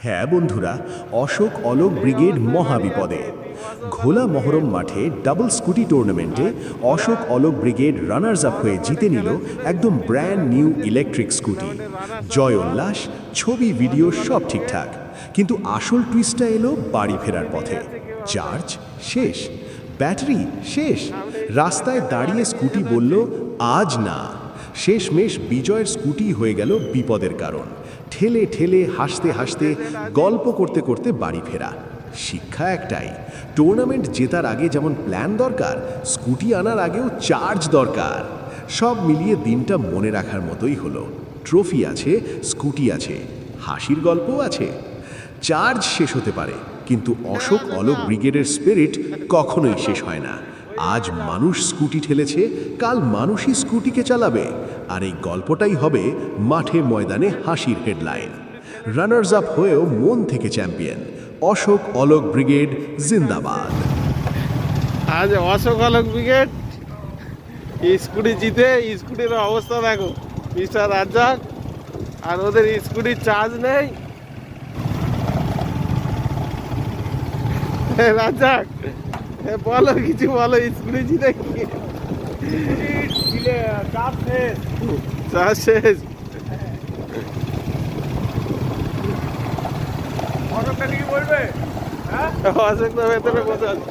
হ্যাঁ বন্ধুরা, অশোক অলোক ব্রিগেড মহাবিপদে। ঘোলা মহরম মাঠে ডাবল স্কুটি টুর্নামেন্টে Ashok Alok brigade runners up হয়ে জিতে নিল একদম ব্র্যান্ড নিউ ইলেকট্রিক স্কুটি। জয় উল্লাস, ছবি ভিডিও সব ঠিকঠাক, কিন্তু আসল টুইস্টটা এলো বাড়ি ফেরার পথে। চার্জ শেষ, ব্যাটারি শেষ, রাস্তায় দাঁড়িয়ে স্কুটি বলল আজ না। শেষমেশ বিজয়ের স্কুটি হয়ে গেল বিপদের কারণ। ঠেলে ঠেলে হাসতে হাসতে গল্প করতে করতে বাড়ি ফেরা। শিক্ষা একটাই, টুর্নামেন্ট জেতার আগে যেমন প্ল্যান দরকার, স্কুটি আনার আগেও চার্জ দরকার। সব মিলিয়ে দিনটা মনে রাখার মতোই হলো। ট্রফি আছে, স্কুটি আছে, হাসির গল্পও আছে। চার্জ শেষ হতে পারে, কিন্তু অশোক অলোক ব্রিগেডের স্পিরিট কখনোই শেষ হয় না। আজ মানুষ স্কুটি ঠেলেছে, কাল মানুষই স্কুটিকে চালাবে। আর এই গল্পটাই হবে মাঠে ময়দানে হাসির হেডলাইন। রানার্স আপ হয়েও মন থেকে চ্যাম্পিয়ন। অশোক অলোক ব্রিগেড জিন্দাবাদ। আজ অশোক অলোক ব্রিগেড স্কুটি জিতে, স্কুটির অবস্থা দেখো মিস্টার রাজ্জাক, আর ওদের স্কুটির চার্জ নেই। রাজ্জাক বলো, কিছু বলো, স্কুটি জিতে কি চার্জ শেষ। অশোক তো ভেতরে বসে আছে।